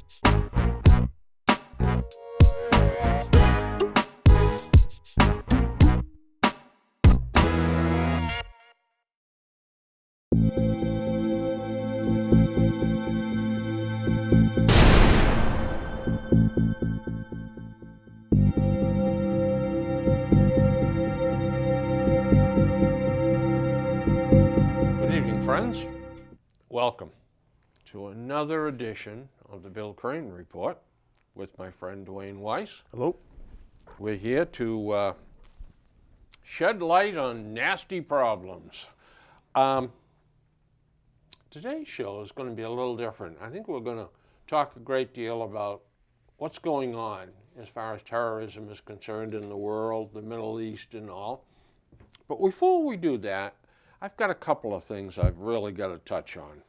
Good evening, friends. Welcome to another edition of the Bill Crane Report with my friend Duane Weiss. Hello. We're here to shed light on nasty problems. Today's show is going to be a little different. I think we're going to talk a great deal about what's going on as far as terrorism is concerned in the world, the Middle East and all. But before we do that, I've got a couple of things I've really got to touch on.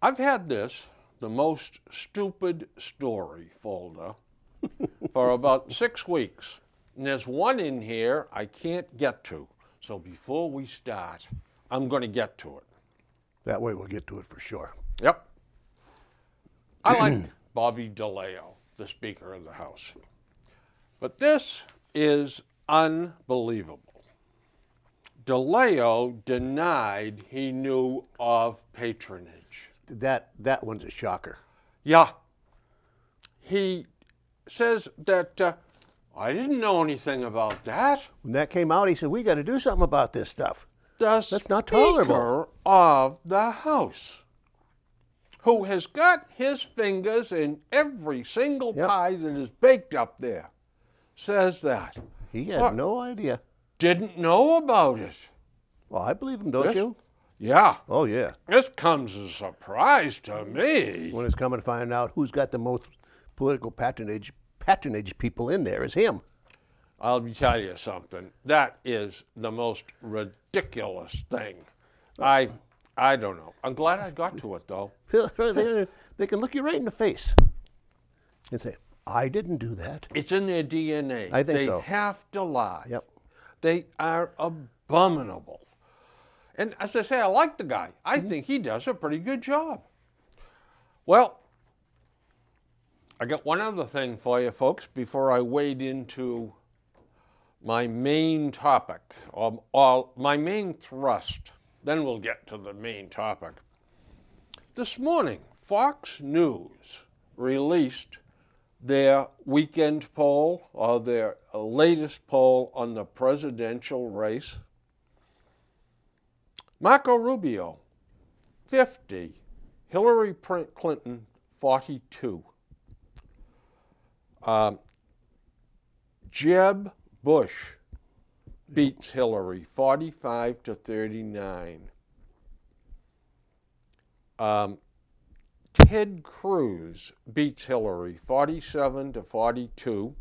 I've had this, the most stupid story folder, for about 6 weeks. And there's one in here I can't get to. So before we start, I'm going to get to it. That way we'll get to it for sure. Yep. I like Bobby DeLeo, the Speaker of the House. But this is unbelievable. DeLeo denied he knew of patronage. That one's a shocker. Yeah. He says that I didn't know anything about that. When that came out, he said, we got to do something about this stuff. That's not Speaker tolerable. of the House, who has got his fingers in every single pie that is baked up there, says that. He had no idea. Didn't know about it. Well, I believe him, don't you? Yeah. Oh, yeah. This comes as a surprise to me. When it's coming to find out who's got the most political patronage people in there is him. I'll tell you something. That is the most ridiculous thing. I don't know. I'm glad I got to it, though. They can look you right in the face and say, I didn't do that. It's in their DNA. I think so. They have to lie. Yep. They are abominable. And as I say, I like the guy. I think he does a pretty good job. Well, I got one other thing for you folks before I wade into my main topic, or my main thrust. Then we'll get to the main topic. This morning, Fox News released their weekend poll, or their latest poll on the presidential race. Marco Rubio, 50. Hillary Clinton, 42. Jeb Bush beats Hillary, 45 to 39. Ted Cruz beats Hillary, 47 to 42.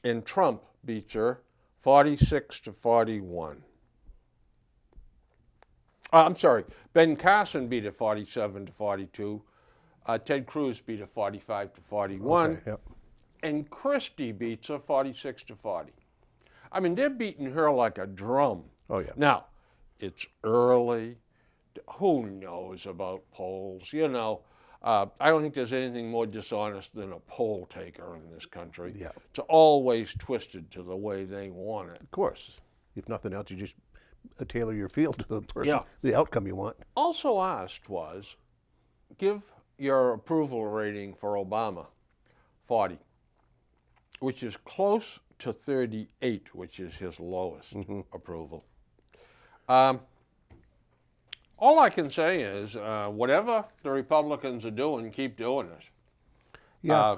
And Trump beats her, 46 to 41. I'm sorry, Ben Carson beat her 47 to 42. Ted Cruz beat her 45 to 41. Okay, yep. And Christie beats her 46 to 40. I mean, they're beating her like a drum. Oh, yeah. Now, it's early. Who knows about polls? You know, I don't think there's anything more dishonest than a poll taker in this country. Yeah. It's always twisted to the way they want it. Of course. If nothing else, you just tailor your field to the person, the outcome you want. Also asked was, give your approval rating for Obama, 40, which is close to 38, which is his lowest approval. All I can say is, whatever the Republicans are doing, keep doing it. Yeah,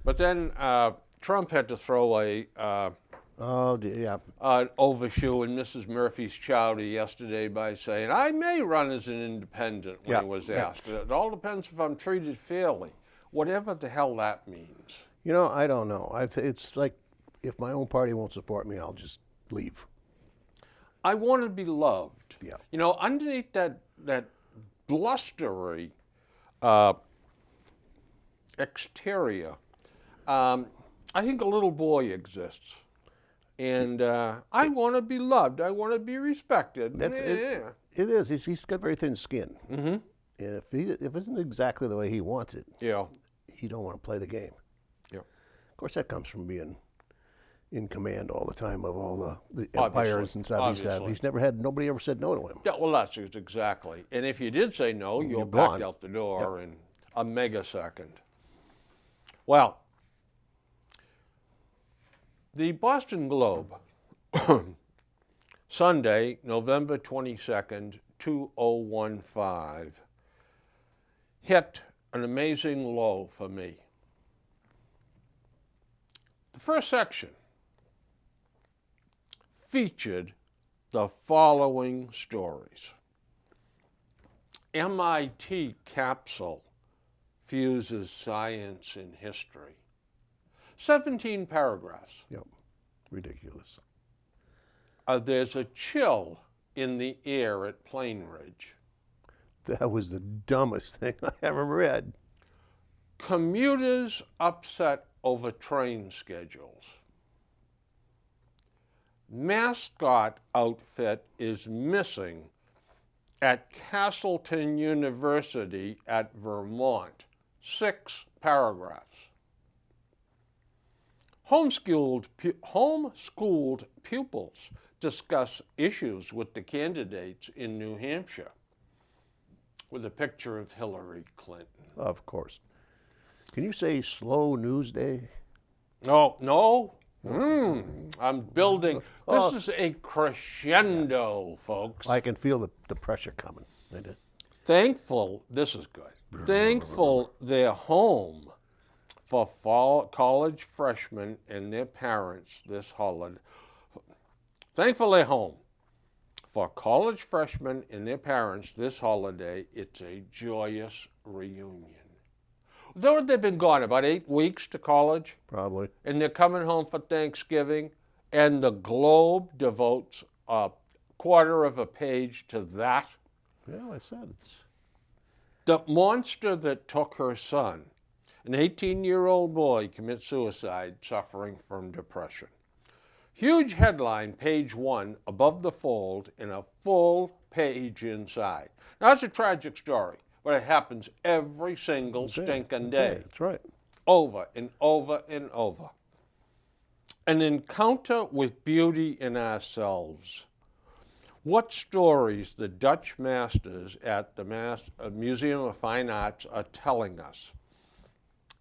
But then Trump had to throw an overshoe in Mrs. Murphy's chowder yesterday by saying, I may run as an independent when he was asked. It all depends if I'm treated fairly. Whatever the hell that means. You know, I don't know. It's like, if my own party won't support me, I'll just leave. I want to be loved. Yeah. You know, underneath that blustery exterior, I think a little boy exists And I want to be loved. I want to be respected. That's Yeah. it is. He's got very thin skin. Mm-hmm. And if it isn't exactly the way he wants it, Yeah. he don't want to play the game. Yeah. Of course, that comes from being in command all the time of all the Obviously. empires and stuff. Obviously. Nobody ever said no to him. Yeah, well, that's it, exactly. And if you did say no, you're gone. backed out the door in a megasecond. Well, the Boston Globe, Sunday, November 22nd, 2015, hit an amazing low for me. The first section featured the following stories. MIT capsule fuses science and history. 17 paragraphs. Yep, ridiculous. There's a chill in the air at Plain Ridge. That was the dumbest thing I ever read. Commuters upset over train schedules. Mascot outfit is missing at Castleton University at Vermont. 6 paragraphs. Homeschooled pupils discuss issues with the candidates in New Hampshire, with a picture of Hillary Clinton. Of course. Can you say slow news day? No. I'm building. This is a crescendo, folks. I can feel the pressure coming. I did. Thankful, this is good. Thankful they're home for fall college freshmen and their parents this holiday. Thankful they're home for college freshmen and their parents this holiday. It's a joyous reunion. Though they've been gone about 8 weeks to college. Probably. And they're coming home for Thanksgiving, and the Globe devotes a quarter of a page to that. Yeah, I said it's... The monster that took her son, an 18-year-old boy, commits suicide suffering from depression. Huge headline, page 1, above the fold, and a full page inside. Now, that's a tragic story, but it happens every single stinking day. That's right. Over and over and over. An encounter with beauty in ourselves. What stories the Dutch masters at the Museum of Fine Arts are telling us.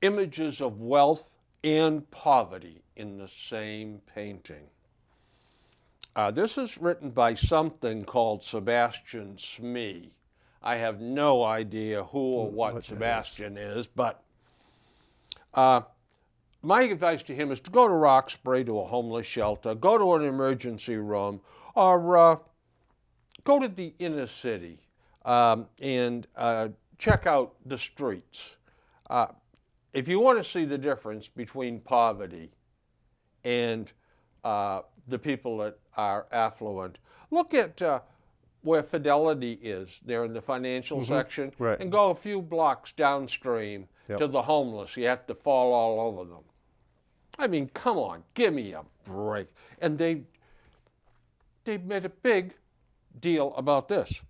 Images of wealth and poverty in the same painting. This is written by something called Sebastian Smee. I have no idea who or what Sebastian is, but my advice to him is to go to Roxbury, to a homeless shelter, go to an emergency room, or go to the inner city and check out the streets. If you want to see the difference between poverty and the people that are affluent, look at where Fidelity is there in the financial section, right. and go a few blocks downstream to the homeless. You have to fall all over them. I mean, come on, give me a break. And they made a big deal about this.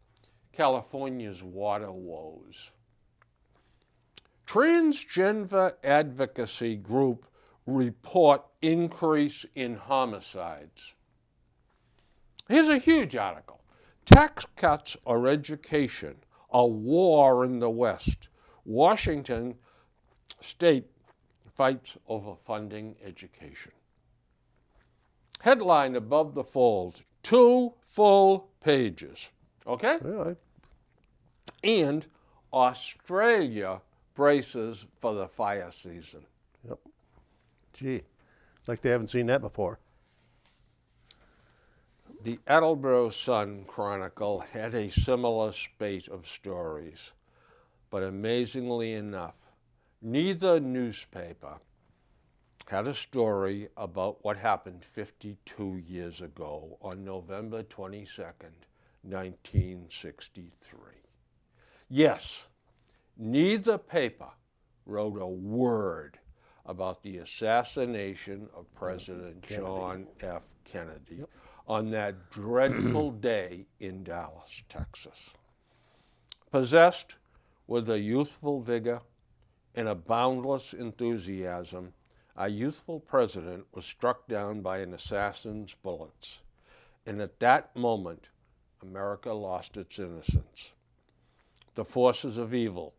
California's water woes. Transgender advocacy group report increase in homicides. Here's a huge article. Tax cuts or education, a war in the West. Washington state fights over funding education. Headline above the fold, 2 full pages. Okay? Yeah, And Australia braces for the fire season. Yep. Gee, like they haven't seen that before. The Attleboro Sun Chronicle had a similar spate of stories, but amazingly enough, neither newspaper had a story about what happened 52 years ago on November 22nd, 1963. Yes, neither paper wrote a word about the assassination of President John F. Kennedy on that dreadful day in Dallas, Texas. Possessed with a youthful vigor and a boundless enthusiasm, our youthful president was struck down by an assassin's bullets. And at that moment, America lost its innocence. The forces of evil,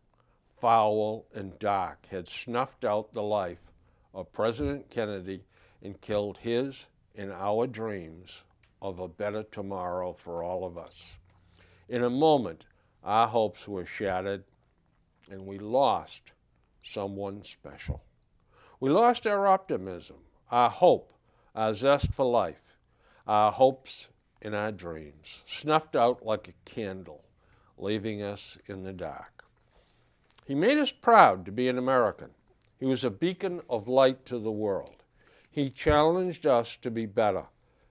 foul and dark, had snuffed out the life of President Kennedy and killed his and our dreams of a better tomorrow for all of us. In a moment, our hopes were shattered, and we lost someone special. We lost our optimism, our hope, our zest for life, our hopes and our dreams, snuffed out like a candle, leaving us in the dark. He made us proud to be an American. He was a beacon of light to the world. He challenged us to be better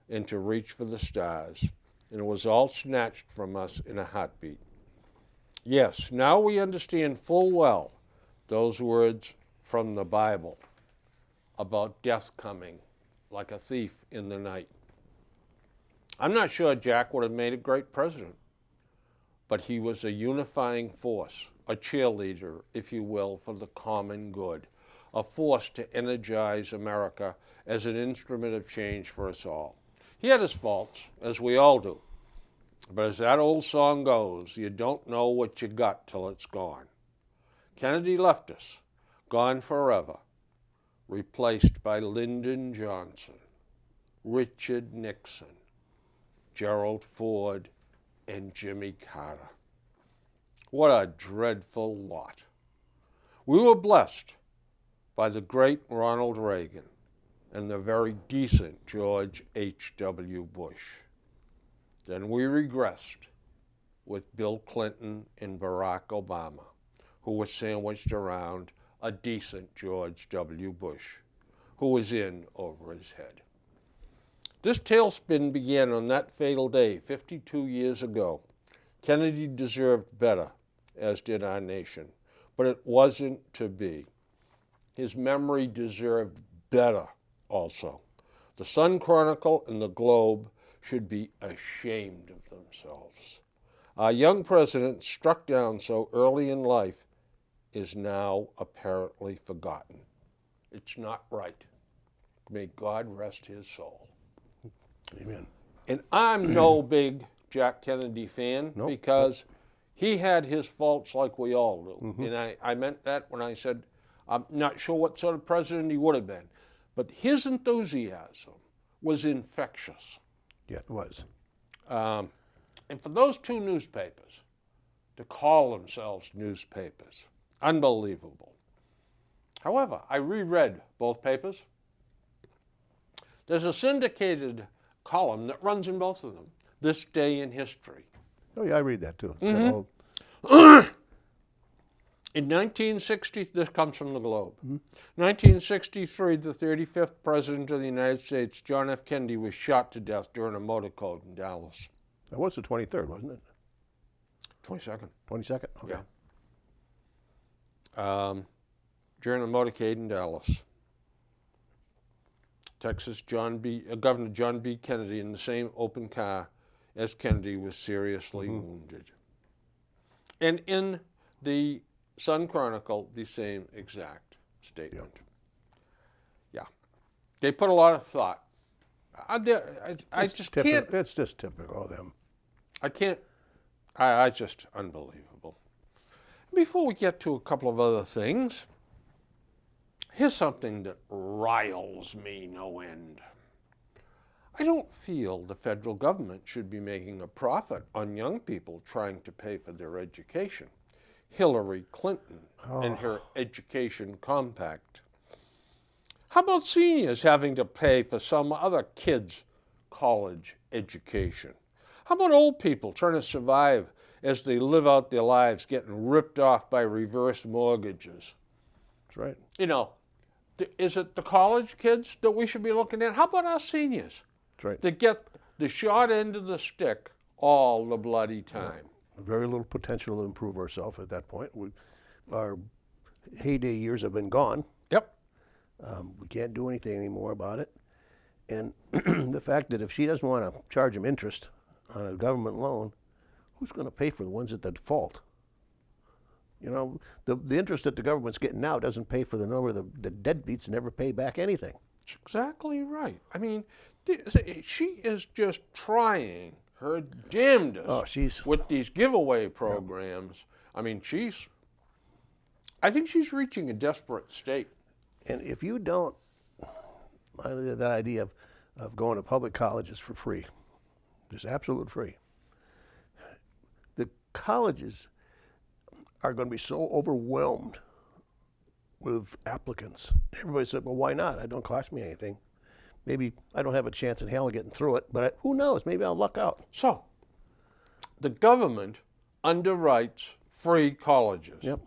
and to reach for the stars, and it was all snatched from us in a heartbeat. Yes, now we understand full well those words from the Bible about death coming like a thief in the night. I'm not sure Jack would have made a great president, but he was a unifying force, a cheerleader, if you will, for the common good, a force to energize America as an instrument of change for us all. He had his faults, as we all do. But as that old song goes, you don't know what you got till it's gone. Kennedy left us, gone forever, replaced by Lyndon Johnson, Richard Nixon, Gerald Ford, and Jimmy Carter. What a dreadful lot. We were blessed by the great Ronald Reagan and the very decent George H.W. Bush. Then we regressed with Bill Clinton and Barack Obama, who were sandwiched around a decent George W. Bush, who was in over his head. This tailspin began on that fatal day 52 years ago. Kennedy deserved better, as did our nation, but it wasn't to be. His memory deserved better also. The Sun Chronicle and the Globe should be ashamed of themselves. Our young president, struck down so early in life, is now apparently forgotten. It's not right. May God rest his soul. Amen. And I'm no big Jack Kennedy fan because he had his faults like we all do. Mm-hmm. And I meant that when I said I'm not sure what sort of president he would have been. But his enthusiasm was infectious. Yeah, it was. And for those two newspapers to call themselves newspapers, unbelievable. However, I reread both papers. There's a syndicated column that runs in both of them, This Day in History. Oh, yeah, I read that too. Mm-hmm. In 1960, this comes from the Globe. 1963, the 35th President of the United States, John F. Kennedy, was shot to death during a motorcade in Dallas. That was the 23rd, wasn't it? 22nd. 22nd? Okay. Yeah. During a motorcade in Dallas. Texas, Governor John B. Kennedy, in the same open car as Kennedy, was seriously wounded. And in the Sun Chronicle, the same exact statement. Yeah. They put a lot of thought. I just can't. It's just typical of them. I can't. I just unbelievable. Before we get to a couple of other things, here's something that riles me no end. I don't feel the federal government should be making a profit on young people trying to pay for their education. Hillary Clinton and her education compact. How about seniors having to pay for some other kid's college education? How about old people trying to survive as they live out their lives getting ripped off by reverse mortgages? That's right. You know, is it the college kids that we should be looking at? How about our seniors? That's right. That get the short end of the stick all the bloody time. Very little potential to improve ourselves at that point. Our heyday years have been gone. Yep. We can't do anything anymore about it. And the fact that if she doesn't want to charge them interest on a government loan, who's going to pay for the ones at the default? You know, the interest that the government's getting now doesn't pay for the number of the deadbeats that never pay back anything. That's exactly right. I mean, she is just trying her damnedest with these giveaway programs. I mean, I think she's reaching a desperate state. And if you don't, that idea of going to public colleges for free, just absolute free. The colleges are going to be so overwhelmed with applicants. Everybody said, well, why not? It don't cost me anything. Maybe I don't have a chance in hell of getting through it, but who knows? Maybe I'll luck out. So, the government underwrites free colleges. Yep.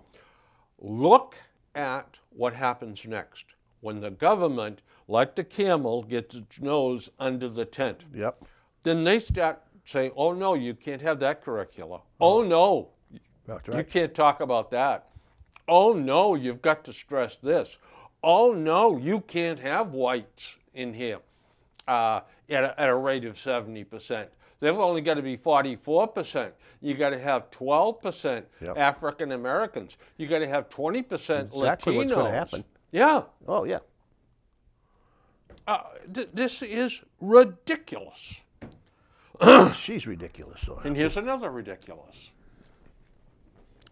Look at what happens next when the government, like the camel, gets its nose under the tent. Yep. Then they start saying, oh, no, you can't have that curricula. Oh, no, That's right. you can't talk about that. Oh, no, you've got to stress this. Oh, no, you can't have whites in here at a rate of 70%. They've only got to be 44%. You got to have 12% African Americans. You got to have 20% Latinos. Exactly what's going to happen. Yeah. Oh, yeah. This is ridiculous. She's ridiculous. So. And here's another ridiculous.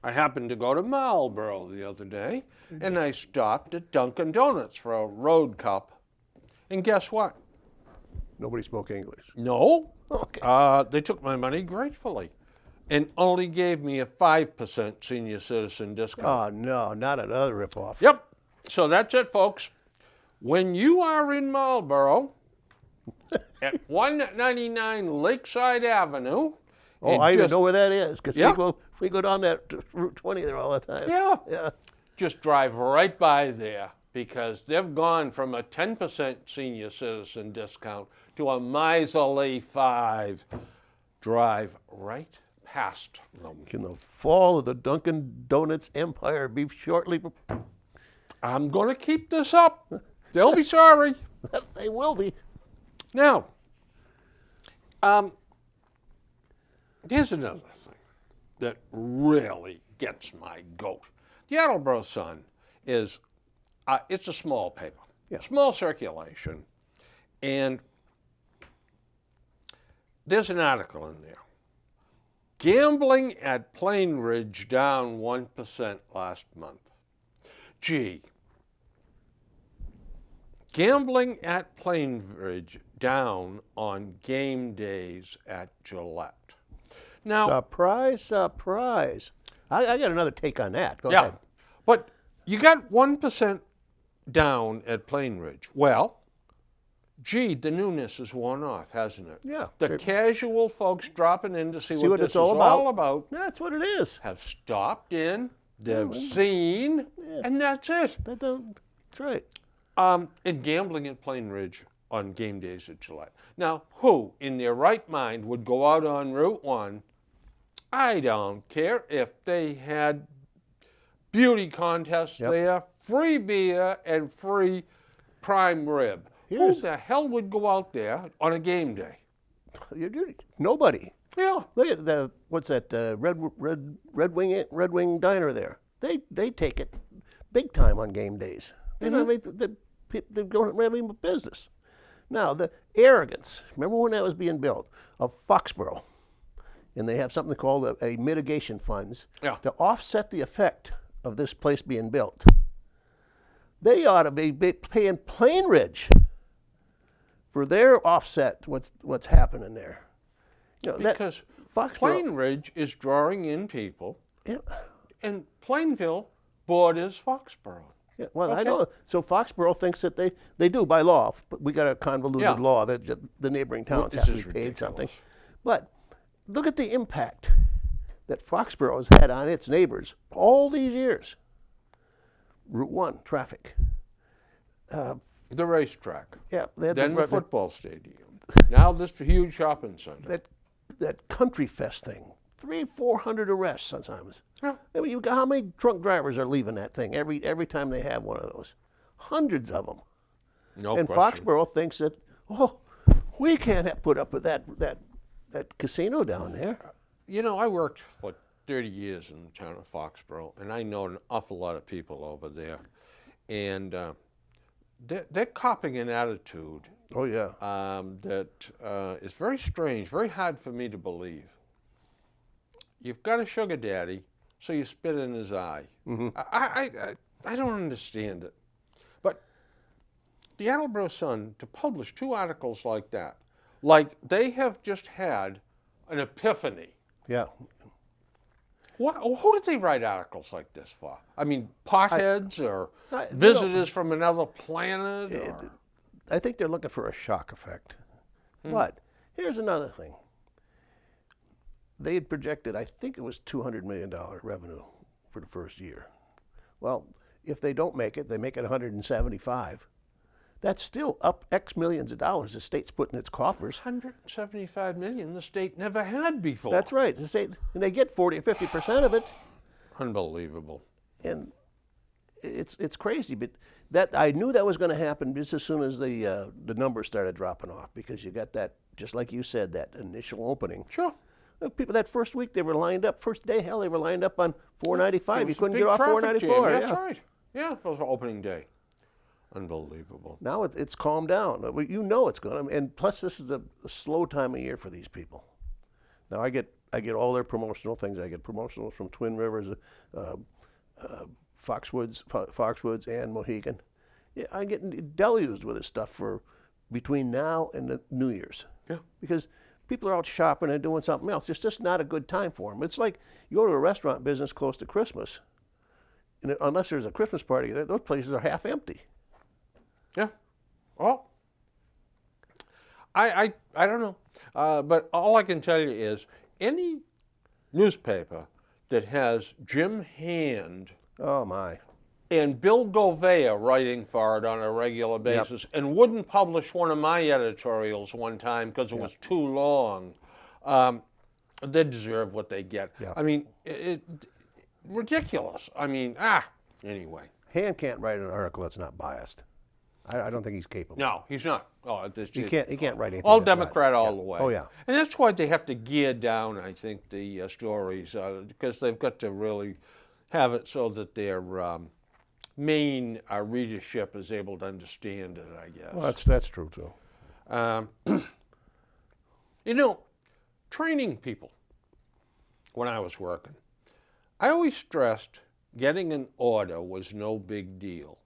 I happened to go to Marlboro the other day, and I stopped at Dunkin' Donuts for a road cup. And guess what? Nobody spoke English. No. Okay. They took my money gratefully and only gave me a 5% senior citizen discount. Oh, no, not another ripoff. Yep. So that's it, folks. When you are in Marlboro at 199 Lakeside Avenue. Oh, I even know where that is because Yeah. we go down that Route 20 there all the time. Yeah. Yeah. Just drive right by there because they've gone from a 10% senior citizen discount to a miserly 5%. Drive right past them. Can the fall of the Dunkin' Donuts empire be shortly? I'm going to keep this up. They'll be sorry. They will be. Now, here's another thing that really gets my goat. The Attleboro Sun is, it's a small paper, small circulation, and there's an article in there. Gambling at Plain Ridge down 1% last month. Gee. Gambling at Plain Ridge down on game days at Gillette. Now, Surprise, surprise. I got another take on that. Go yeah, ahead. but you got 1% down at Plain Ridge. Well, gee, the newness is worn off, hasn't it? Yeah. The casual folks dropping in to see what this is all about That's what it is. have stopped in, they've seen, and that's it. That's right. And gambling at Plain Ridge on game days at Gillette. Now, who in their right mind would go out on Route 1? I don't care if they had beauty contests there, free beer, and free prime rib. Who the hell would go out there on a game day? Nobody. Yeah. Look at what's that Red Wing Diner there. They take it big time on game days. They don't have any business. Now the arrogance. Remember when that was being built of Foxborough, and they have something called a mitigation funds to offset the effect of this place being built. They ought to be paying Plain Ridge for their offset. What's happening there? You know, because Plain Ridge is drawing in people, and Plainville borders Foxborough. Yeah, well, I know. So Foxborough thinks that they do by law, but we got a convoluted law that the neighboring towns have to be paid something. But look at the impact that Foxborough has had on its neighbors all these years. Route 1 traffic. The racetrack. Yeah. Then the football stadium. Now this huge shopping center. That country fest thing. 300-400 arrests sometimes. Yeah. I mean, how many drunk drivers are leaving that thing every time they have one of those? hundreds of them. No And question. Foxborough thinks that, oh, we can't put up with that casino down there. You know, I worked for 30 years in the town of Foxborough, and I know an awful lot of people over there. And they're copping an attitude Oh yeah. that is very strange, very hard for me to believe. You've got a sugar daddy, so you spit in his eye. I don't understand it. But the Attleboro Sun, to publish 2 articles like that, like they have just had an epiphany. Yeah. Who did they write articles like this for? I mean, potheads or I- visitors from another planet? Or? I think they're looking for a shock effect. But here's another thing. They had projected, I think it was $200 million revenue for the first year. Well, if they don't make it, they make it 175. That's still up X millions of dollars the state's put in its coffers. 175 million the state never had before. That's right. The state, and they get 40 or 50% of it. Unbelievable. And it's crazy, but that I knew that was going to happen just as soon as the numbers started dropping off, because you got that, just like you said, that initial opening. Sure. People that first week they were lined up. First day, hell, they were lined up on 495. There You was a couldn't big get off traffic 494. jam. Yeah. That's right. Yeah, it was opening day. Unbelievable. Now it's calmed down. You know it's going to, and plus this is a slow time of year for these people. Now I get all their promotional things. I get promotionals from Twin Rivers, Foxwoods, and Mohegan. Yeah, I get deluged with this stuff for between now and the New Year's. Yeah. Because people are out shopping and doing something else. It's just not a good time for them. It's like you go to a restaurant business close to Christmas, and unless there's a Christmas party there, those places are half empty. Yeah. Well, I don't know. But all I can tell you is any newspaper that has Jim Hand Oh my. and Bill Govea writing for it on a regular basis and wouldn't publish one of my editorials one time because it was too long, they deserve what they get. Yeah. I mean, ridiculous. I mean, anyway. Hand can't write an article that's not biased. I don't think he's capable. No, he's not. Oh, He can't write anything. all that's not- Democrat all yeah. the way. Oh yeah. And that's why they have to gear down, I think, the stories, because they've got to really have it so that their main readership is able to understand it, I guess. Well, that's true too. You know, training people when I was working, I always stressed getting an order was no big deal,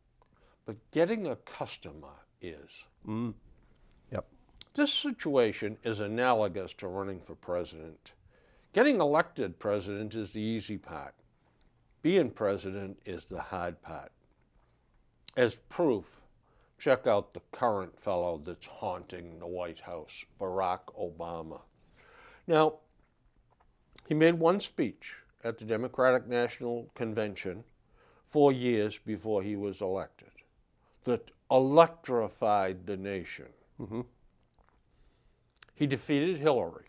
but getting a customer is. Yep. This situation is analogous to running for president. Getting elected president is the easy part. Being president is the hard part. As proof, check out the current fellow that's haunting the White House, Barack Obama. Now, he made one speech at the Democratic National Convention 4 years before he was elected that electrified the nation. He defeated Hillary,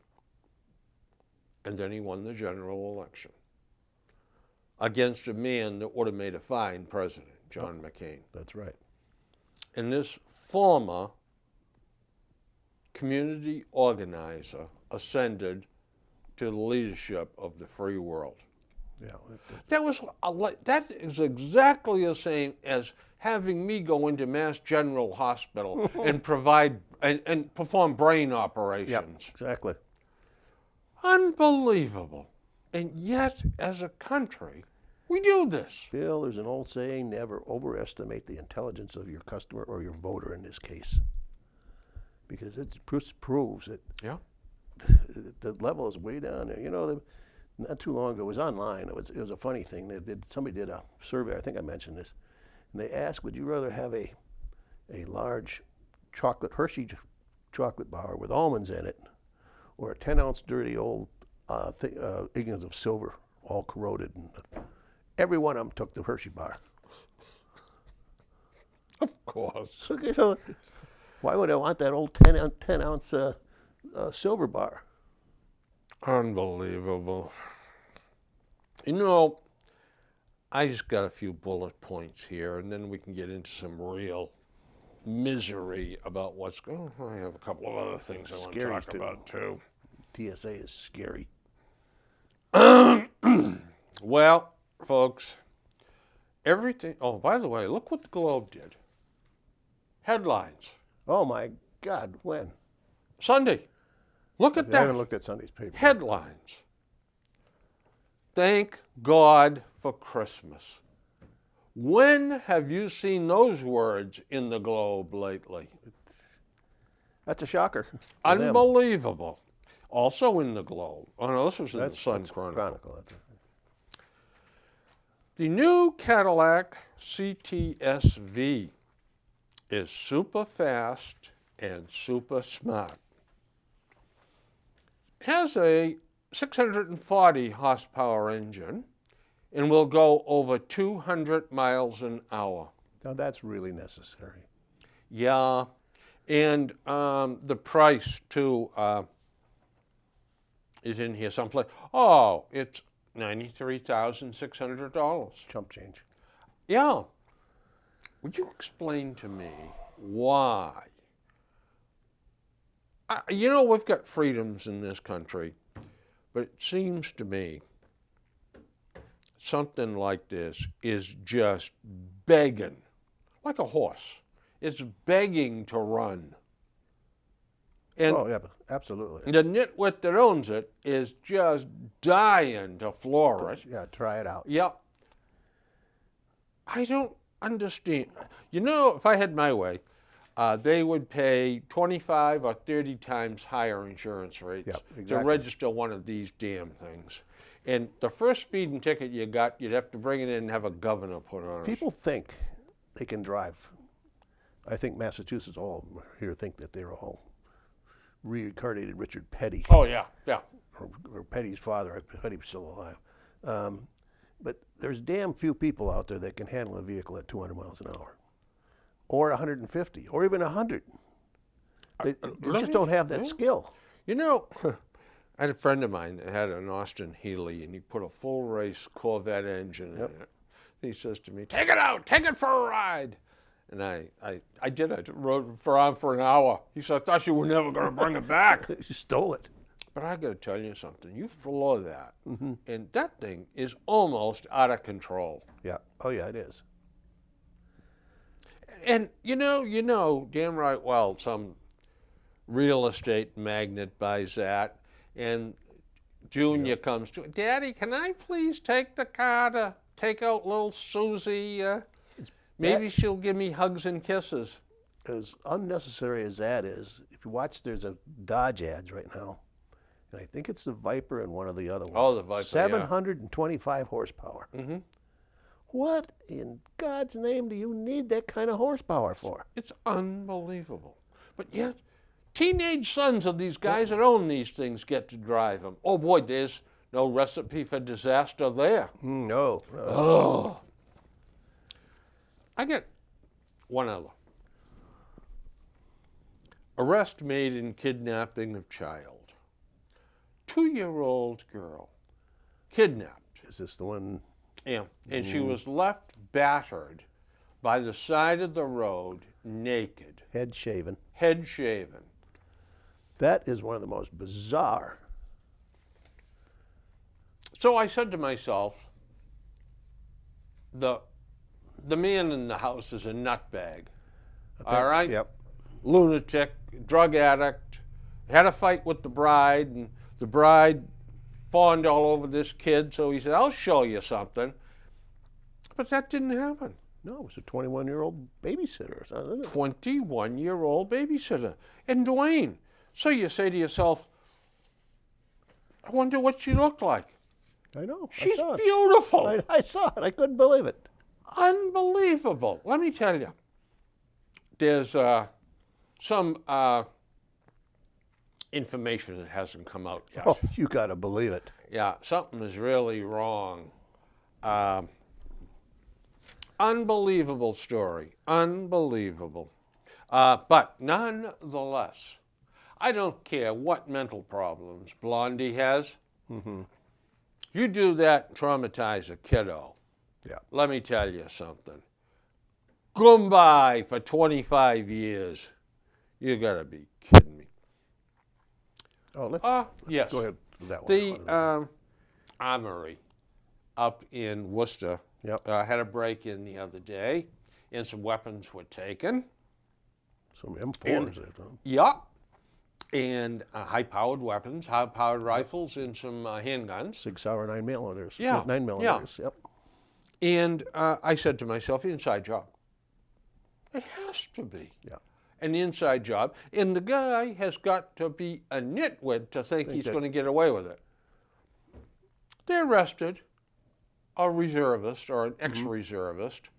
and then he won the general election against a man that would have made a fine president, John McCain. That's right. And this former community organizer ascended to the leadership of the free world. Yeah. That is exactly the same as having me go into Mass General Hospital and provide and perform brain operations. Exactly. Unbelievable. And yet, as a country, we do this. Bill, there's an old saying, never overestimate the intelligence of your customer or your voter in this case. Because it proves that Yeah. the level is way down there. You know, not too long ago, it was online. It was a funny thing. Somebody did a survey, I think I mentioned this, and they asked, would you rather have a large Hershey chocolate bar with almonds in it, or a 10-ounce dirty old ingots of silver, all corroded? And every one of them took the Hershey bar. Of course. You know, why would I want that old 10-ounce silver bar? Unbelievable. You know, I just got a few bullet points here, and then we can get into some real misery about what's going on. I have a couple of other things I want to talk about, too. TSA is scary. Well, folks, everything. Oh, by the way, look what the Globe did. Headlines. Oh, my God, when? Sunday. Look at I that. haven't looked at Sunday's paper. Headlines. Thank God for Christmas. When have you seen those words in the Globe lately? That's a shocker. for them. Unbelievable. Also in the Globe. Oh, no, this was in the Sun That's Chronicle. That's The new Cadillac CTSV is super fast and super smart. It has a 640 horsepower engine and will go over 200 miles an hour. Now, that's really necessary. Yeah, and the price, too, is in here someplace. Oh, it's $93,600. Chump change. Yeah. Would you explain to me why? You know, we've got freedoms in this country, but it seems to me something like this is just begging, like a horse. It's begging to run. And Oh, yeah, absolutely. the nitwit that owns it is just dying to floor it. Yeah, try it out. Yep. I don't understand. You know, if I had my way, they would pay 25 or 30 times higher insurance rates Yep, to exactly. register one of these damn things. And the first speeding ticket you got, you'd have to bring it in and have a governor put on it. People think they can drive. I think Massachusetts, all of them here think that they're all reincarnated Richard Petty, Oh, yeah, yeah. or Petty's father. Petty's still alive. But there's damn few people out there that can handle a vehicle at 200 miles an hour, or 150, or even 100. They just don't have that skill. You know, I had a friend of mine that had an Austin Healey, and he put a full race Corvette engine in it. He says to me, "Take it out, take it for a ride." And I did. I rode for an hour. He said, "I thought you were never going to bring it back." You stole it. But I got to tell you something. You floor that, and that thing is almost out of control. Yeah. Oh, yeah, it is. And you know, damn right well, some real estate magnate buys that, and Junior comes to, "Daddy, can I please take the car to take out little Susie? Maybe she'll give me hugs and kisses." As unnecessary as that is, if you watch, there's a Dodge ads right now, and I think it's the Viper and one of the other ones. Oh, the Viper, yeah. 725 horsepower. Mm-hmm. What in God's name do you need that kind of horsepower for? It's unbelievable. But yet, teenage sons of these guys that own these things get to drive them. Oh boy, there's no recipe for disaster there. No. Oh. I get one other. Arrest made in kidnapping of child. 2-year-old girl kidnapped. Is this the one? Yeah, and she was left battered by the side of the road, naked, Head shaven. head shaven. That is one of the most bizarre. So I said to myself, the man in the house is a nutbag. All right? Yep. Lunatic, drug addict, had a fight with the bride, and the bride fawned all over this kid, so he said, "I'll show you something." But that didn't happen. No, it was a 21-year-old babysitter or something. 21-year-old babysitter. And Duane, so you say to yourself, I wonder what she looked like. I know. She's I saw it. beautiful. I saw it. I couldn't believe it. Unbelievable. Let me tell you, there's some information that hasn't come out yet. Oh, you got to believe it. Yeah, something is really wrong. Unbelievable story. Unbelievable. But nonetheless, I don't care what mental problems Blondie has. Mm-hmm. You do that, traumatize a kiddo. Yeah. Let me tell you something. Goodbye for 25 years. You gotta be kidding me. Oh, let's Yes. go ahead with that one. The armory up in Worcester Yep. had a break-in the other day, and some weapons were taken. Some M4s there, Tom. Yeah. And high-powered weapons, high-powered rifles, and some handguns. 6-hour 9mm. Yeah, 9mm. Yep. And I said to myself, inside job. It has to be. Yeah. An inside job. And the guy has got to be a nitwit to think he's going to get away with it. They arrested a reservist or an ex-reservist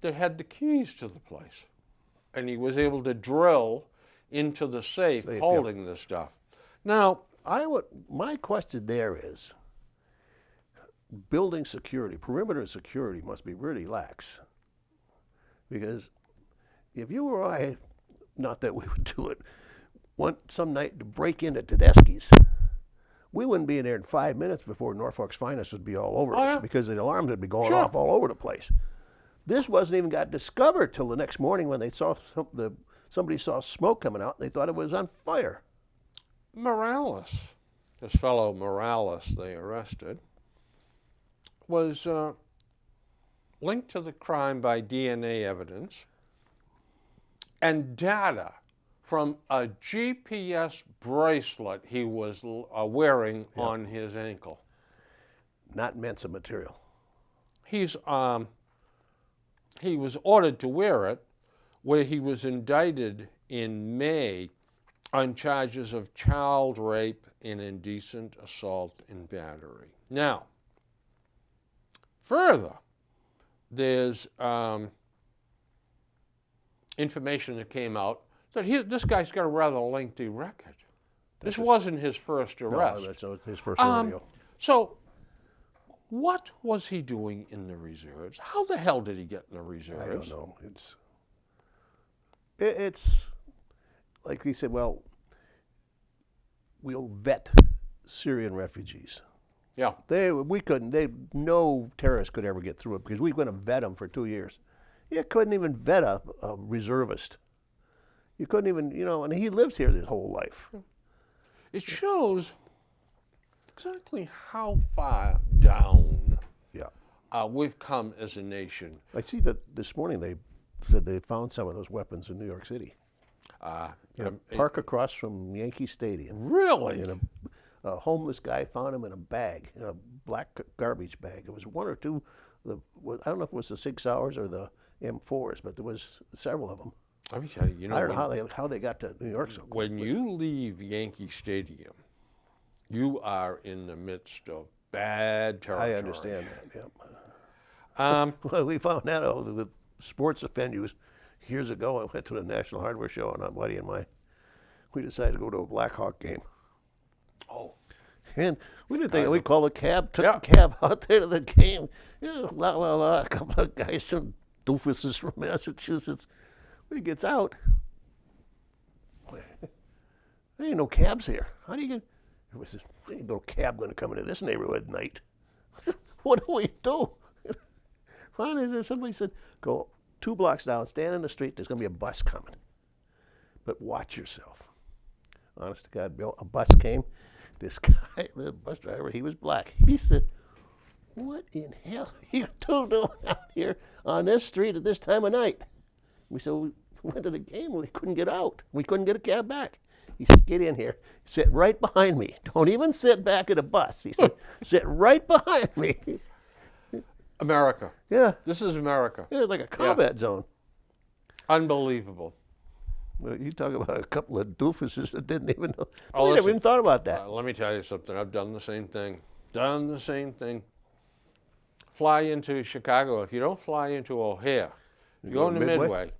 that had the keys to the place. And he was able to drill into the safe holding the stuff. Now, my question there is, building security, perimeter security must be really lax. Because if you or I, not that we would do it, want some night to break into Tedeschi's, we wouldn't be in there in 5 minutes before Norfolk's finest would be all over us, because the alarms would be going off all over the place. This wasn't even got discovered till the next morning when they saw somebody saw smoke coming out and they thought it was on fire. Morales, this fellow Morales they arrested, was linked to the crime by DNA evidence and data from a GPS bracelet he was wearing on his ankle. Not Mensa material. He was ordered to wear it, where he was indicted in May on charges of child rape and indecent assault and battery. Now, further, there's information that came out that this guy's got a rather lengthy record. This wasn't his first arrest. No, that's his first rodeo. So, what was he doing in the reserves? How the hell did he get in the reserves? I don't know. It's like he said, well, we'll vet Syrian refugees. Yeah. No terrorist could ever get through it because we were going to vet them for 2 years. You couldn't even vet a reservist. You couldn't even, and he lived here his whole life. It shows exactly how far down we've come as a nation. I see that this morning they said they found some of those weapons in New York City. Park across from Yankee Stadium. Really? A homeless guy found them in a bag, in a black garbage bag. It was one or two. I don't know if it was the 6 hours or the M4s, but there was several of them. Let me tell you, I don't know how they got to New York so quick. When you leave Yankee Stadium, you are in the midst of bad territory. I understand that. Yep. Well, we found that out with sports venues years ago. I went to the National Hardware Show, and Buddy and we decided to go to a Blackhawk game. Oh. And we didn't think, we called a cab, took the cab out there to the game. A couple of guys, some doofuses from Massachusetts. When he gets out, there ain't no cabs here. How do you get? There ain't no cab going to come into this neighborhood at night. What do we do? Finally, somebody said, go 2 blocks down, stand in the street. There's going to be a bus coming, but watch yourself. Honest to God, Bill, a bus came. This guy, the bus driver, he was black. He said, what in hell are you two doing out here on this street at this time of night? We said, we went to the game. We couldn't get out. We couldn't get a cab back. He said, get in here. Sit right behind me. Don't even sit back at a bus. He said, sit right behind me. America. Yeah. This is America. It was like a combat zone. Unbelievable. Well, you talk about a couple of doofuses that didn't even know. Oh, They never even thought about that. Let me tell you something. I've done the same thing. Fly into Chicago. If you don't fly into O'Hare, if you go into Midway,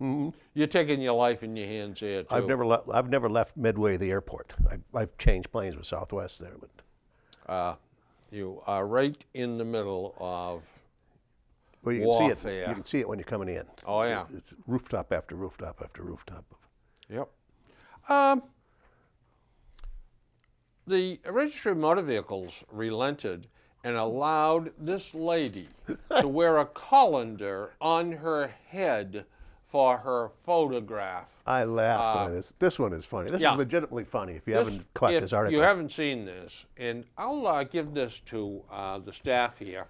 you're taking your life in your hands there too. I've never left Midway, the airport. I've changed planes with Southwest there, but You are right in the middle of well, you warfare. can see it. You can see it when you're coming in. Oh yeah. It's rooftop after rooftop after rooftop. Yep. The Registry of Motor Vehicles relented and allowed this lady to wear a colander on her head for her photograph. I laughed when this one is funny. This yeah. is legitimately funny if you haven't caught this article. If you haven't seen this, and I'll give this to the staff here.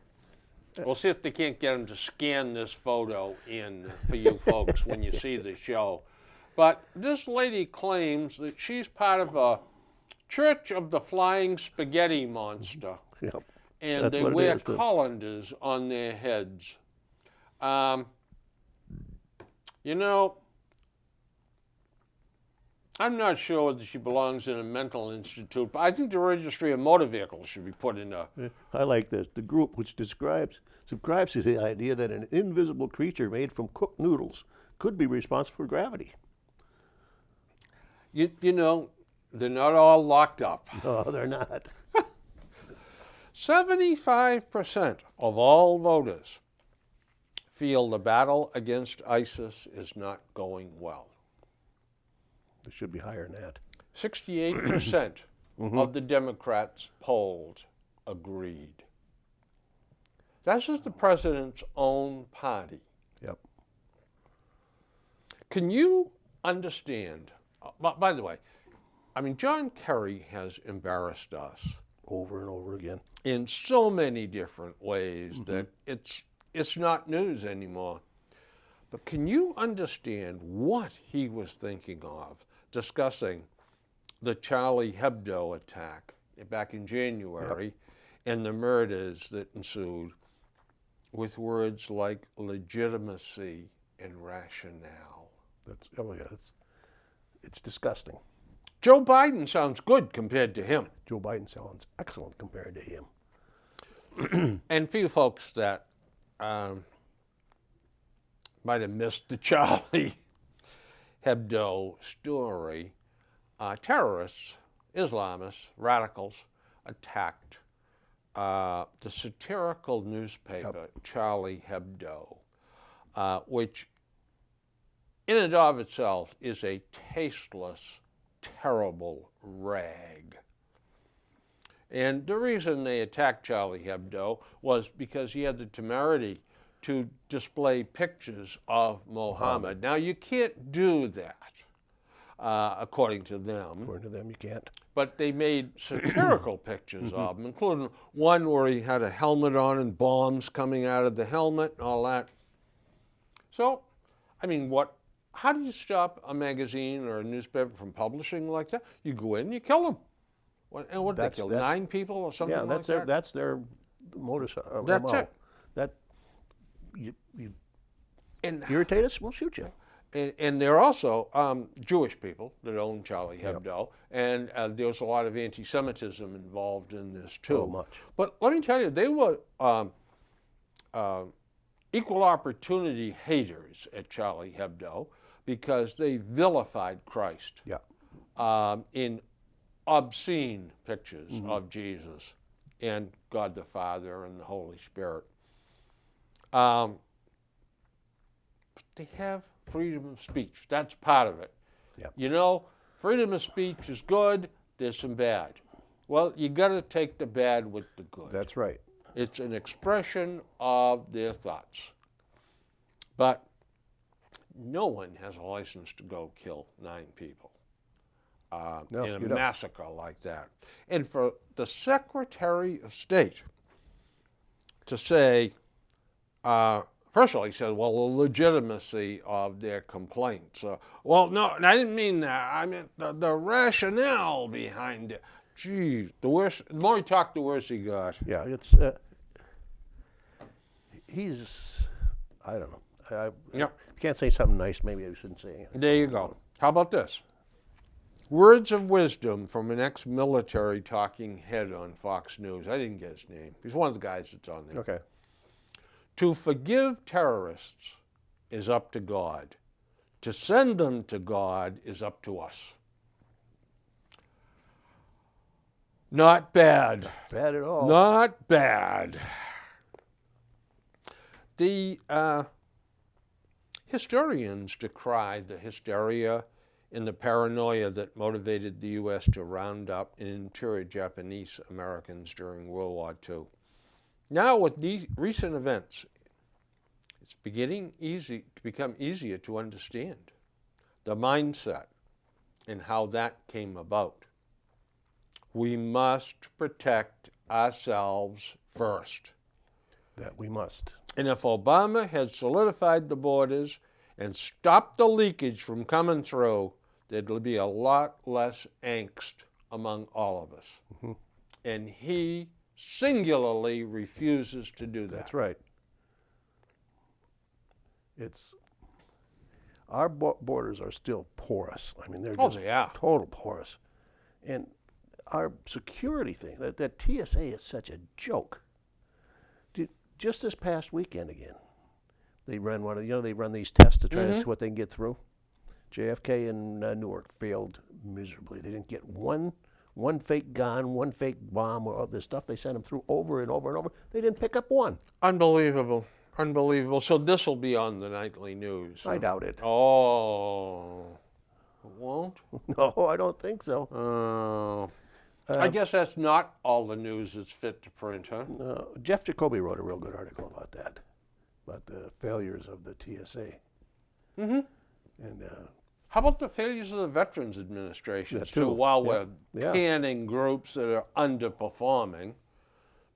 We'll see if they can't get them to scan this photo in for you folks when you see the show. But this lady claims that she's part of a Church of the Flying Spaghetti Monster. Yep. And That's they what it wear is, too. colanders on their heads. You know, I'm not sure whether she belongs in a mental institute, but I think the registry of motor vehicles should be put in a... I like this. The group which subscribes to the idea that an invisible creature made from cooked noodles could be responsible for gravity. You know, they're not all locked up. No, they're not. 75% of all voters feel the battle against ISIS is not going well. It should be higher than that. 68% of the Democrats polled agreed. That's just the president's own party. Yep. Can you understand? By the way, I mean, John Kerry has embarrassed us Over and over again. in so many different ways that it's not news anymore. But can you understand what he was thinking of discussing the Charlie Hebdo attack back in January and the murders that ensued with words like legitimacy and rationale? It's disgusting. Joe Biden sounds good compared to him. Joe Biden sounds excellent compared to him. And for you folks that might have missed the Charlie Hebdo story, terrorists, Islamists, radicals attacked the satirical newspaper Charlie Hebdo, which in and of itself is a tasteless, terrible rag. And the reason they attacked Charlie Hebdo was because he had the temerity to display pictures of Mohammed. Now, you can't do that, according to them. According to them, you can't. But they made satirical pictures of him, including one where he had a helmet on and bombs coming out of the helmet and all that. So, I mean, how do you stop a magazine or a newspaper from publishing like that? You go in and you kill them. And what did they kill? 9 people or something like that? Yeah, that's their modus. That's MO. it. That you And irritate us, we'll shoot you. And there are also Jewish people that own Charlie Hebdo, and there was a lot of anti-Semitism involved in this too. Oh, much. But let me tell you, they were equal opportunity haters at Charlie Hebdo because they vilified Christ in obscene pictures of Jesus and God the Father and the Holy Spirit. But they have freedom of speech. That's part of it. Yep. You know, freedom of speech is good. There's some bad. Well, you got to take the bad with the good. That's right. It's an expression of their thoughts. But no one has a license to go kill 9 people No, in a you don't. massacre like that. And for the Secretary of State to say, first of all, he said, well, the legitimacy of their complaints. Well, no, I didn't mean that. I meant the rationale behind it. Geez, the more he talked, the worse he got. Yeah, it's I don't know. Yep. You can't say something nice, maybe I shouldn't say anything. There you go. How about this? Words of wisdom from an ex-military talking head on Fox News. I didn't get his name. He's one of the guys that's on there. Okay. To forgive terrorists is up to God. To send them to God is up to us. Not bad. Bad at all. Not bad. The historians decry the hysteria and the paranoia that motivated the U.S. to round up and inter Japanese Americans during World War II. Now with these recent events, it's become easier to understand the mindset and how that came about. We must protect ourselves first. That we must. And if Obama had solidified the borders and stopped the leakage from coming through, there'd be a lot less angst among all of us. Mm-hmm. And he singularly refuses to do that. That's right. Our borders are still porous. I mean, they're just total porous. And our security thing, that TSA is such a joke. Just this past weekend again, they ran they run these tests to try to see what they can get through. JFK and Newark failed miserably. They didn't get one fake gun, one fake bomb, or all this stuff. They sent them through over and over and over. They didn't pick up one. Unbelievable. Unbelievable. So this will be on the nightly news. I doubt it. Oh, it won't? No, I don't think so. Oh. I guess that's not all the news that's fit to print, huh? Jeff Jacoby wrote a real good article about that, about the failures of the TSA. Mm-hmm. And how about the failures of the Veterans Administration, too, while we're panning groups that are underperforming?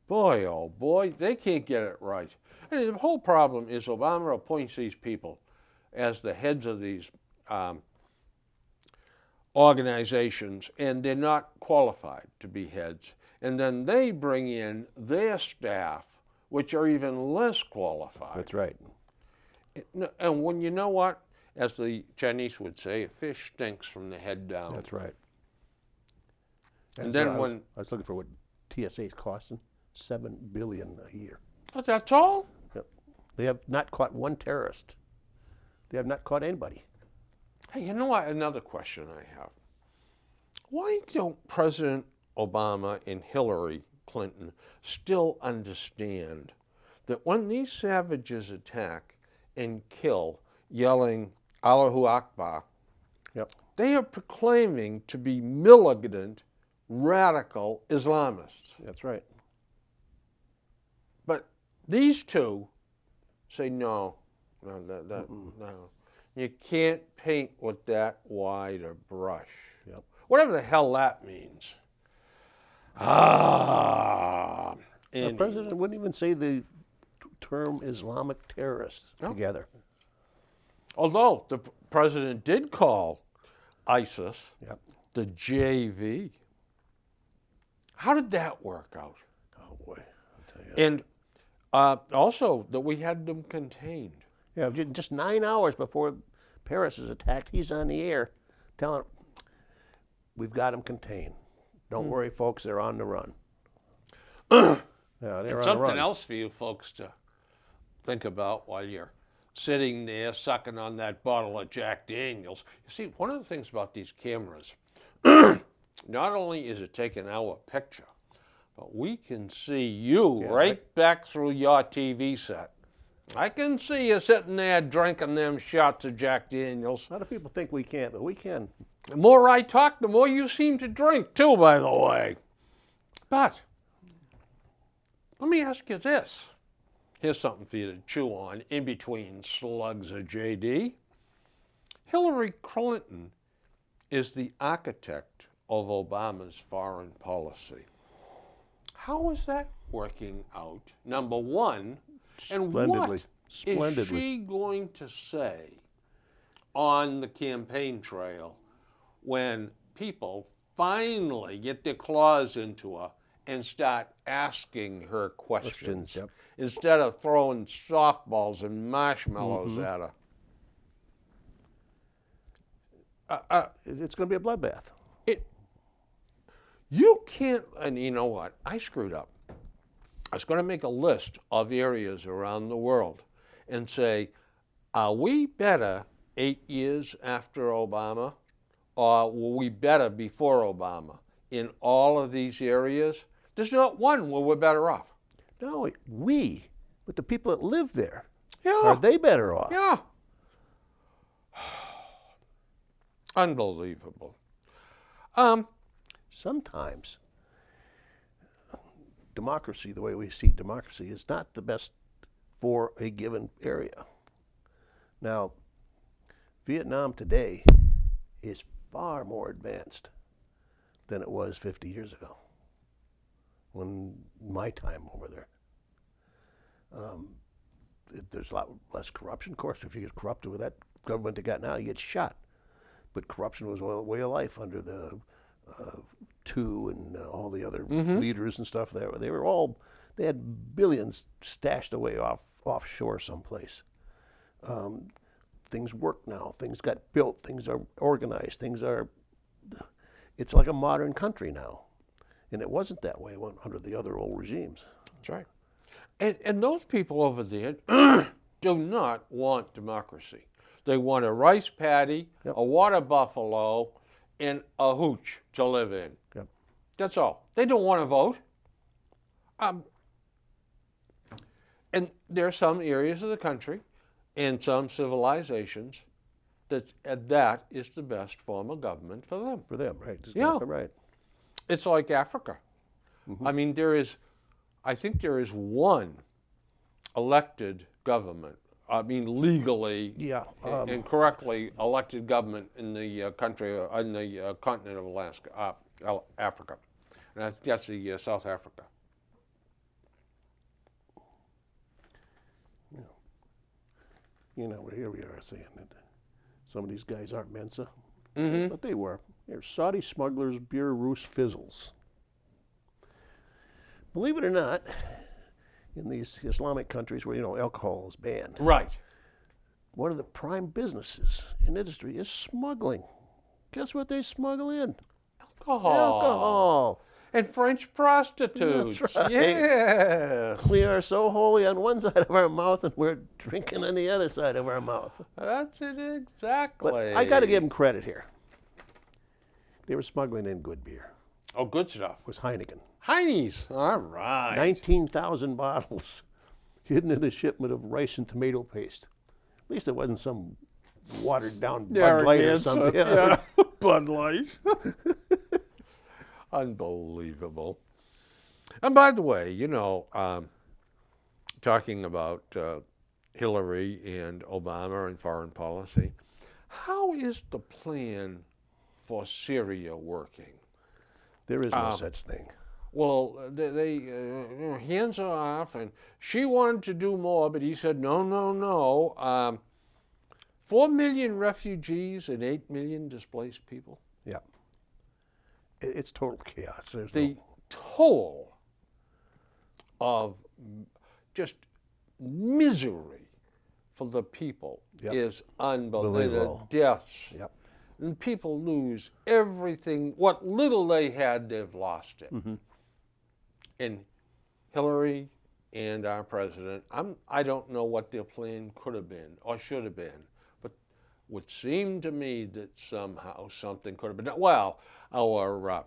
Boy, oh boy, they can't get it right. And the whole problem is Obama appoints these people as the heads of these organizations, and they're not qualified to be heads. And then they bring in their staff, which are even less qualified. That's right. And when you know what, as the Chinese would say, a fish stinks from the head down. That's right. And then I was looking for what TSA is costing, $7 billion a year. But that's all? Yep. They have not caught one terrorist. They have not caught anybody. Hey, you know what? Another question I have. Why don't President Obama and Hillary Clinton still understand that when these savages attack and kill, yelling Allahu Akbar, they are proclaiming to be militant, radical Islamists? That's right. But these two say no. You can't paint with that wide a brush. Yep. Whatever the hell that means. The president wouldn't even say the term Islamic terrorists together. Although the president did call ISIS the JV. How did that work out? Oh, boy. I'll tell you. And also that we had them contained. Yeah, just 9 hours before Paris is attacked, he's on the air telling them, we've got them contained. Don't worry, folks, they're on the run. It's something else for you folks to think about while you're sitting there sucking on that bottle of Jack Daniels. You see, one of the things about these cameras, not only is it taking our picture, but we can see you back through your TV set. I can see you sitting there drinking them shots of Jack Daniels. A lot of people think we can't, but we can. The more I talk, the more you seem to drink, too, by the way. But let me ask you this. Here's something for you to chew on in between slugs of JD. Hillary Clinton is the architect of Obama's foreign policy. How is that working out? Number one, and what is she going to say on the campaign trail when people finally get their claws into her and start asking her questions instead of throwing softballs and marshmallows at her? It's going to be a bloodbath. You can't, and you know what? I screwed up. I was going to make a list of areas around the world and say, are we better 8 years after Obama, or were we better before Obama? In all of these areas, there's not one where we're better off. No, but the people that live there, Yeah. are they better off? Yeah. Unbelievable. Sometimes democracy, the way we see democracy, is not the best for a given area. Now, Vietnam today is far more advanced than it was 50 years ago, when my time over there. There's a lot less corruption. Of course, if you get corrupted with that government they got now, you get shot. But corruption was a way of life under the Tu and all the other leaders and stuff there. They had billions stashed away offshore someplace. Things work now. Things got built. Things are organized. It's like a modern country now. And it wasn't that way under the other old regimes. That's right. And those people over there do not want democracy. They want a rice paddy, Yep. a water buffalo, and a hooch to live in. Yep. That's all. They don't want to vote. And there are some areas of the country and some civilizations that is the best form of government for them. For them, right? Yeah. Right. It's like Africa. I mean, I think there is one elected government. I mean, legally and correctly elected government in the country, in the continent of Africa. And I think that's the South Africa. Here we are saying that some of these guys aren't Mensa, but they were. They're Saudi smugglers, beer roost fizzles. Believe it or not, in these Islamic countries where alcohol is banned, Right. one of the prime businesses in industry is smuggling. Guess what they smuggle in? Alcohol. And French prostitutes. That's right. Yes. We are so holy on one side of our mouth, and we're drinking on the other side of our mouth. That's it exactly. But I got to give them credit here. They were smuggling in good beer. Oh, good stuff. It was Heineken. Heine's. All right. 19,000 bottles hidden in a shipment of rice and tomato paste. At least it wasn't some watered down Bud Light or something. Yeah. Bud Light. Unbelievable. And by the way, talking about Hillary and Obama and foreign policy, how is the plan for Syria working? There is no such thing. Well, they hands are off, and she wanted to do more, but he said, no. 4 million refugees and 8 million displaced people. Yeah. It's total chaos. There's The toll of just misery for the people Yep. is unbelievable. Unbelievable. Deaths. Yep. And people lose everything. What little they had, they've lost it. And Hillary and our president, I don't know what their plan could have been or should have been, but it would seem to me that somehow something could have been done. Well, our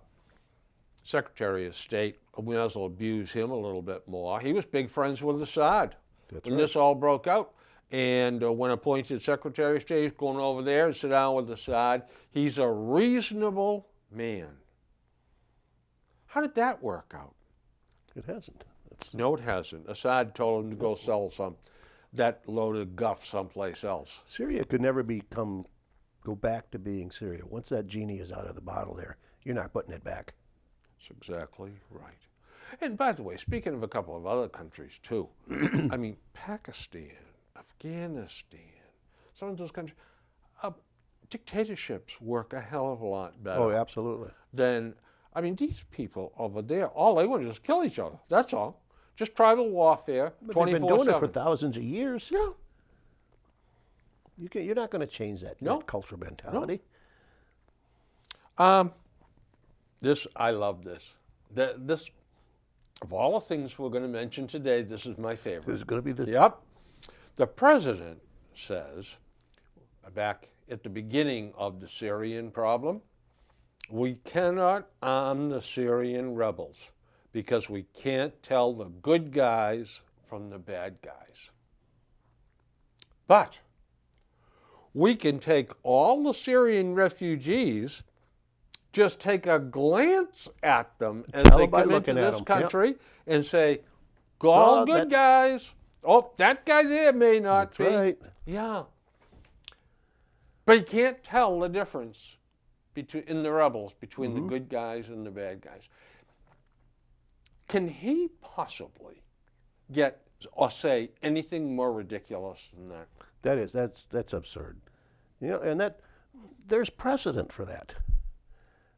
Secretary of State, we might as well abuse him a little bit more. He was big friends with Assad when this all broke out. And when appointed Secretary of State, he's going over there and sit down with Assad. He's a reasonable man. How did that work out? It hasn't. No, it hasn't. Assad told him to go sell that loaded guff someplace else. Syria could never go back to being Syria. Once that genie is out of the bottle there, you're not putting it back. That's exactly right. And by the way, speaking of a couple of other countries too, I mean, Pakistan, Afghanistan, some of those countries, dictatorships work a hell of a lot better. Oh, absolutely. These people over there, all they want to do is kill each other. That's all. Just tribal warfare, 24/7. But they've been doing it for thousands of years. Yeah. You're not going to change that cultural mentality. I love this. This, of all the things we're going to mention today, this is my favorite. There's going to be the Yep. The president says, back at the beginning of the Syrian problem, we cannot arm the Syrian rebels because we can't tell the good guys from the bad guys. But we can take all the Syrian refugees just take a glance at them as Tell they by come into looking at this 'em, country and say, all Oh, good guys. Oh, that guy there may not That's be. right. Yeah. But you can't tell the difference in the rebels between the good guys and the bad guys. Can he possibly get or say anything more ridiculous than that? That's absurd. You know, and there's precedent for that.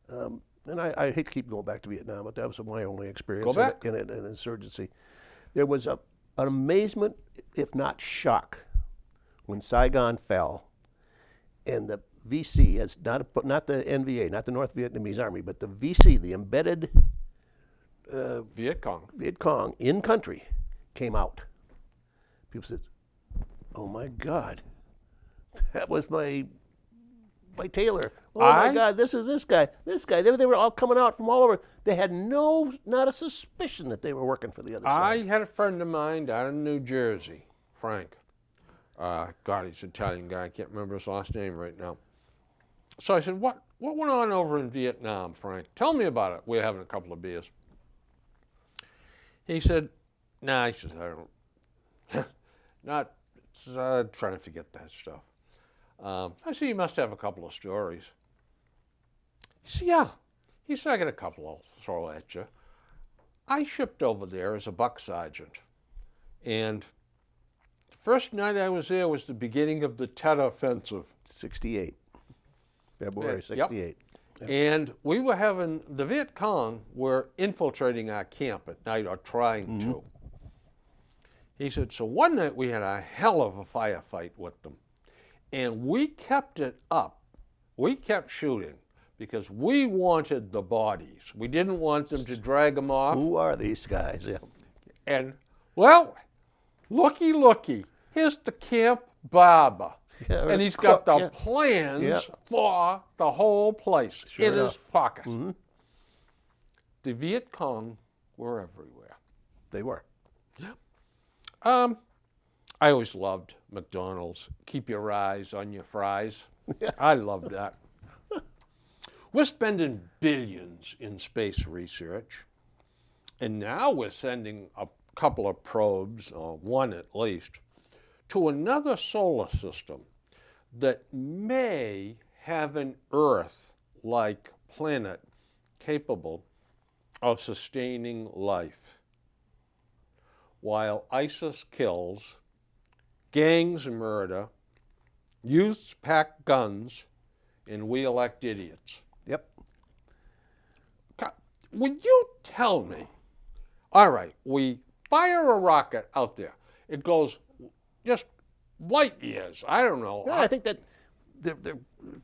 And I hate to keep going back to Vietnam, but that was my only experience Go back. in an insurgency. There was an amazement, if not shock, when Saigon fell, and the VC, as not the NVA, not the North Vietnamese Army, but the VC, the embedded Viet Cong. Viet Cong in country, came out. People said, "Oh my God, that was my tailor. Oh my God, this is this guy. This guy." They were all coming out from all over. They had not a suspicion that they were working for the other I side. had a friend of mine down in New Jersey, Frank. God, he's an Italian guy. I can't remember his last name right now. So I said, what went on over in Vietnam, Frank? Tell me about it. We were having a couple of beers. He said, nah, he says, I don't, trying to forget that stuff. I said, you must have a couple of stories. He said, yeah. He said, I got a couple I'll throw at you. I shipped over there as a buck sergeant. And the first night I was there was the beginning of the Tet Offensive. 68. February Yep. 68. And we were having, the Viet Cong were infiltrating our camp at night, or trying to. He said, so one night we had a hell of a firefight with them. And we kept it up. We kept shooting because we wanted the bodies. We didn't want them to drag them off. Who are these guys? Yeah. And, well, looky, here's the camp barber. Yeah, And he's got the yeah. plans Yeah. for the whole place Sure in his enough. pocket. The Viet Cong were everywhere. They were. I always loved McDonald's. Keep your eyes on your fries. I loved that. We're spending billions in space research, and now we're sending a couple of probes, or one at least, to another solar system that may have an Earth-like planet capable of sustaining life. While ISIS kills, gangs murder, youths pack guns, and we elect idiots. Yep. God, would you tell me, all right, we fire a rocket out there. It goes just light years. I don't know. Yeah, I think that they're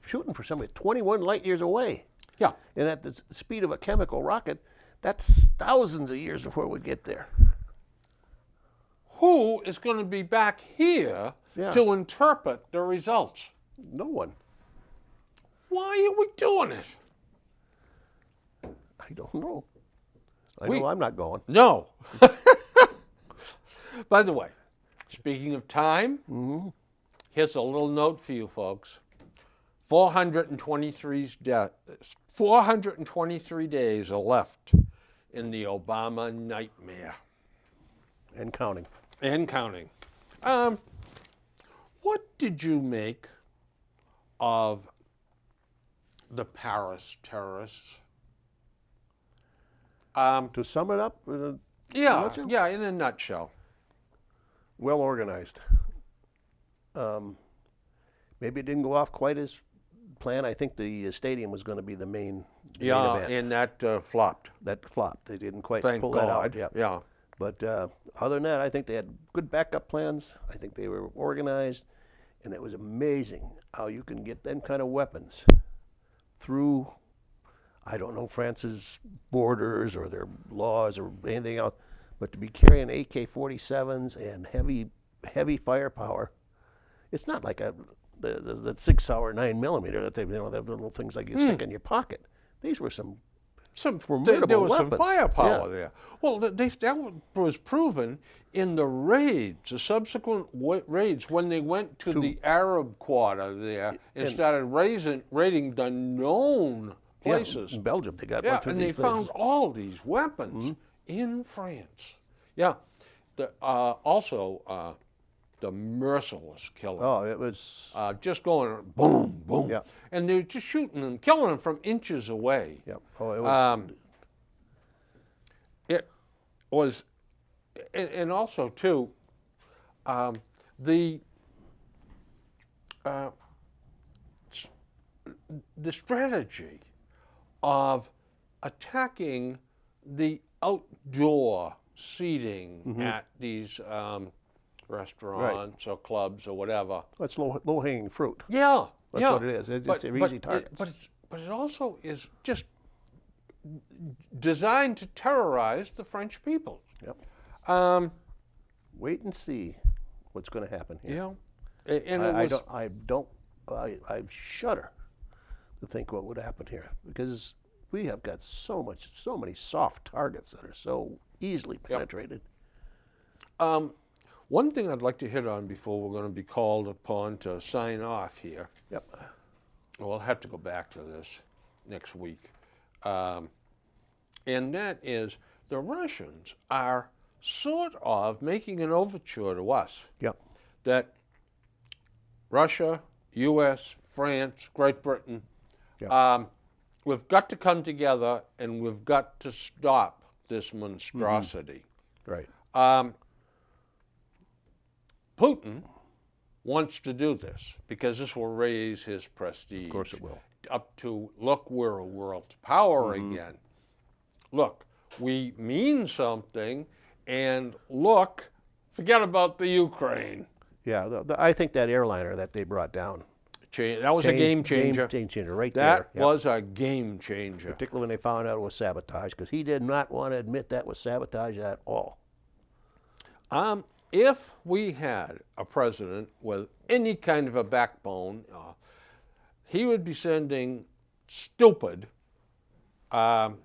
shooting for somebody 21 light years away. Yeah. And at the speed of a chemical rocket, that's thousands of years before we get there. Who is going to be back here Yeah. to interpret the results? No one. Why are we doing it? I don't know. I know I'm not going. No. By the way, speaking of time, here's a little note for you folks. 423 days are left in the Obama nightmare. And counting. And counting. What did you make of the Paris terrorists? To sum it up, Yeah, nutshell? yeah, in a nutshell. well organized. Maybe it didn't go off quite as planned. I think the stadium was going to be the main Yeah, event. and that flopped. That flopped. They didn't quite Thank pull God. that out. Yeah. Yeah. But other than that, I think they had good backup plans. I think they were organized, and it was amazing how you can get them kind of weapons through, I don't know, France's borders or their laws or anything else, but to be carrying AK-47s and heavy firepower, it's not like the 6 hour 9mm that they the little things like you stick in your pocket. These were some formidable There was weapons. some firepower Yeah. there. Well, that was proven in the raids, the subsequent raids, when they went to the Arab quarter there and started raiding the known places. In Belgium, they got Yeah, one through and these they found places. all these weapons in France. Yeah, also the merciless killing. Oh, it was. Just going boom, boom. Yeah. And they're just shooting them, killing them from inches away. Yeah. Oh, it was. It was, and also too, the the strategy of attacking the outdoor seating at these restaurants or clubs or whatever. That's low hanging fruit. Yeah, That's yeah. what it is. It's easy targets. But it also is just designed to terrorize the French people. Yep. Wait and see what's going to happen here. Yeah, and I shudder to think what would happen here, because we have got so many soft targets that are so easily penetrated. One thing I'd like to hit on before we're going to be called upon to sign off here. Yep. We'll have to go back to this next week. And that is, the Russians are sort of making an overture to us. Yep. That Russia, U.S., France, Great Britain, Yep. We've got to come together and we've got to stop this monstrosity. Right. Putin wants to do this because this will raise his prestige. Of course it will. Up to, look, we're a world power again. Look, we mean something, and look, forget about the Ukraine. Yeah, I think that airliner that they brought down. That was a game changer. Game changer right there. That was a game changer. Particularly when they found out it was sabotage, because he did not want to admit that was sabotage at all. If we had a president with any kind of a backbone, he would be sending stupid John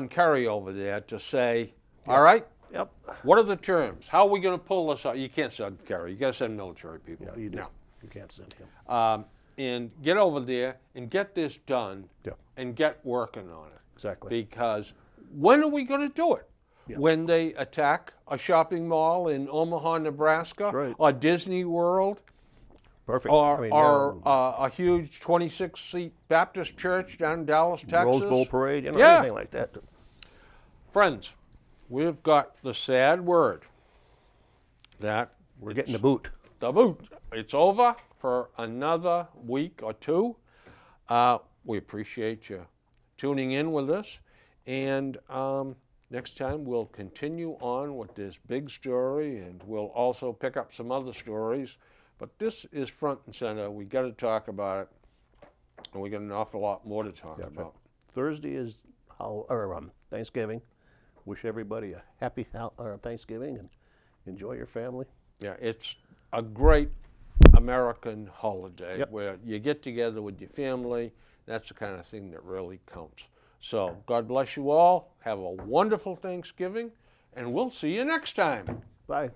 Kerry over there to say, all right, Yep. what are the terms? How are we going to pull this out? You can't send Kerry. You got to send military people. Yeah, you do. No. You can't send him. And get over there and get this done and get working on it. Exactly. Because when are we going to do it? Yeah. When they attack a shopping mall in Omaha, Nebraska, right. or Disney World, Perfect. or a huge 26-seat Baptist church down in Dallas, Texas. Rose Bowl parade, anything like that. Friends, we've got the sad word that We're getting the boot. the boot. It's over for another week or two. We appreciate you tuning in with us, and next time we'll continue on with this big story, and we'll also pick up some other stories. But this is front and center. We got to talk about it, and we got an awful lot more to talk about. Thursday is Thanksgiving. Wish everybody a happy Thanksgiving and enjoy your family. Yeah, it's a great American holiday where you get together with your family. That's the kind of thing that really counts. So God bless you all. Have a wonderful Thanksgiving, and we'll see you next time. Bye.